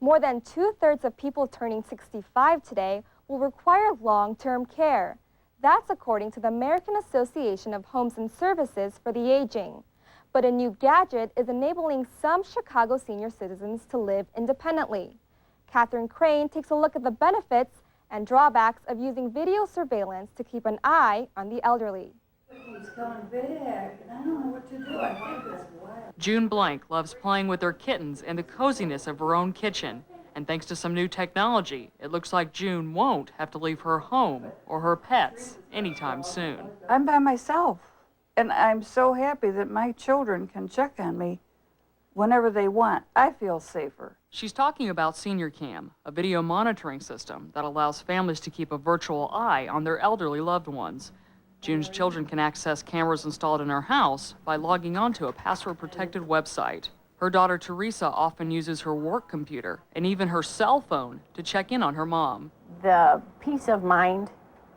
More than 2/3 of people turning 65 today will require long-term care. That's according to the American Association of Homes and Services for the Aging. But a new gadget is enabling some Chicago senior citizens to live independently. Catherine Crane takes a look at the benefits and drawbacks of using video surveillance to keep an eye on the elderly. He's coming back. I don't know what to do. I think it's wild. June Blank loves playing with her kittens in the coziness of her own kitchen. And thanks to some new technology, it looks like June won't have to leave her home or her pets anytime soon. I'm by myself, and I'm so happy that my children can check on me whenever they want. I feel safer. She's talking about Senior Cam, a video monitoring system that allows families to keep a virtual eye on their elderly loved ones. June's children can access cameras installed in her house by logging onto a password-protected website. Her daughter Teresa often uses her work computer and even her cell phone to check in on her mom. The peace of mind,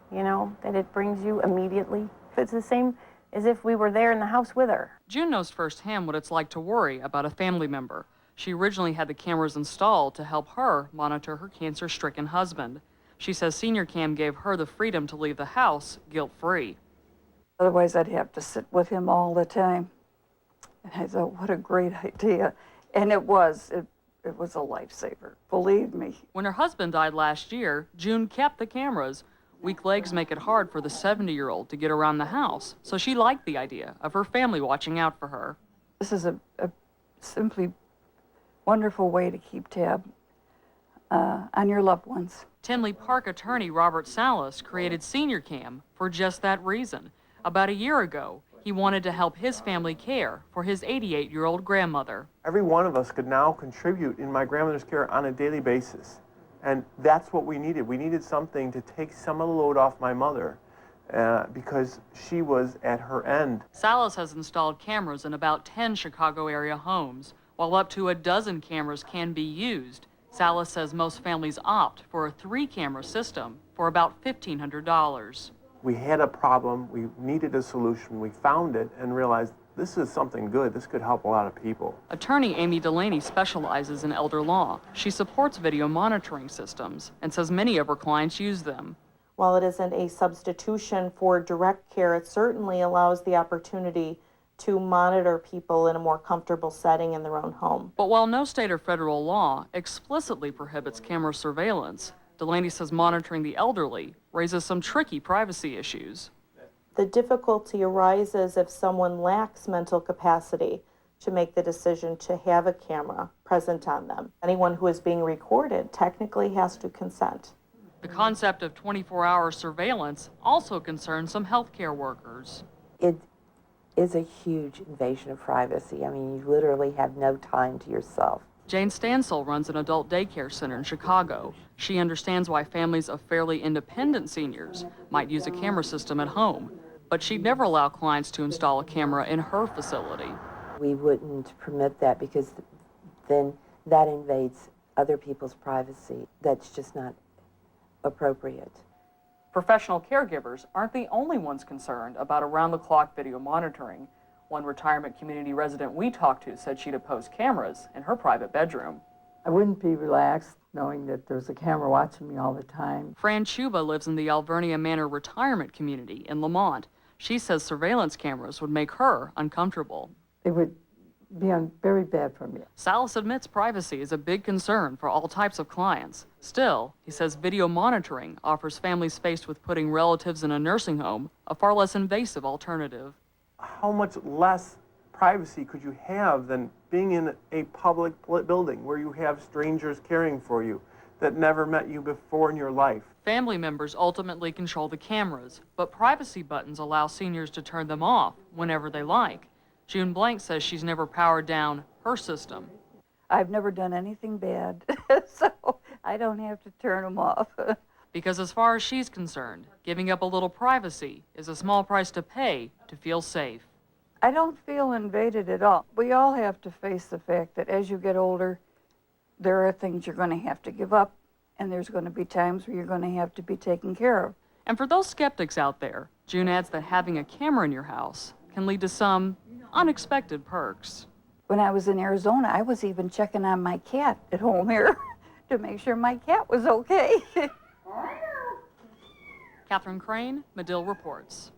you know, that it brings you immediately. It's the same as if we were there in the house with her. June knows firsthand what it's like to worry about a family member. She originally had the cameras installed to help her monitor her cancer-stricken husband. She says Senior Cam gave her the freedom to leave the house guilt-free. Otherwise, I'd have to sit with him all the time. And I thought, what a great idea. And it was a lifesaver, believe me. When her husband died last year, June kept the cameras. Weak legs make it hard for the 70-year-old to get around the house, so she liked the idea of her family watching out for her. This is a simply wonderful way to keep tab on your loved ones. Tinley Park attorney Robert Salas created Senior Cam for just that reason. About a year ago, he wanted to help his family care for his 88-year-old grandmother. Every one of us could now contribute in my grandmother's care on a daily basis. And that's what we needed. We needed something to take some of the load off my mother because she was at her end. Salas has installed cameras in about 10 Chicago area homes. While up to a dozen cameras can be used, Salas says most families opt for a 3-camera system for about $1,500. We had a problem, we needed a solution, we found it and realized this is something good, this could help a lot of people. Attorney Amy Delaney specializes in elder law. She supports video monitoring systems and says many of her clients use them. While it isn't a substitution for direct care, it certainly allows the opportunity to monitor people in a more comfortable setting in their own home. But while no state or federal law explicitly prohibits camera surveillance, Delaney says monitoring the elderly raises some tricky privacy issues. The difficulty arises if someone lacks mental capacity to make the decision to have a camera present on them. Anyone who is being recorded technically has to consent. The concept of 24-hour surveillance also concerns some healthcare workers. It is a huge invasion of privacy. I mean, you literally have no time to yourself. Jane Stansel runs an adult daycare center in Chicago. She understands why families of fairly independent seniors might use a camera system at home, but she'd never allow clients to install a camera in her facility. We wouldn't permit that because then that invades other people's privacy. That's just not appropriate. Professional caregivers aren't the only ones concerned about around-the-clock video monitoring. One retirement community resident we talked to said she'd oppose cameras in her private bedroom. I wouldn't be relaxed knowing that there's a camera watching me all the time. Fran Chuba lives in the Alvernia Manor retirement community in Lamont. She says surveillance cameras would make her uncomfortable. It would be very bad for me. Salas admits privacy is a big concern for all types of clients. Still, he says video monitoring offers families faced with putting relatives in a nursing home a far less invasive alternative. How much less privacy could you have than being in a public building where you have strangers caring for you that never met you before in your life? Family members ultimately control the cameras, but privacy buttons allow seniors to turn them off whenever they like. June Blank says she's never powered down her system. I've never done anything bad, so I don't have to turn them off. Because as far as she's concerned, giving up a little privacy is a small price to pay to feel safe. I don't feel invaded at all. We all have to face the fact that as you get older, there are things you're going to have to give up, and there's going to be times where you're going to have to be taken care of. And for those skeptics out there, June adds that having a camera in your house can lead to some unexpected perks. When I was in Arizona, I was even checking on my cat at home here. to make sure my cat was okay. Catherine Crane, Medill reports.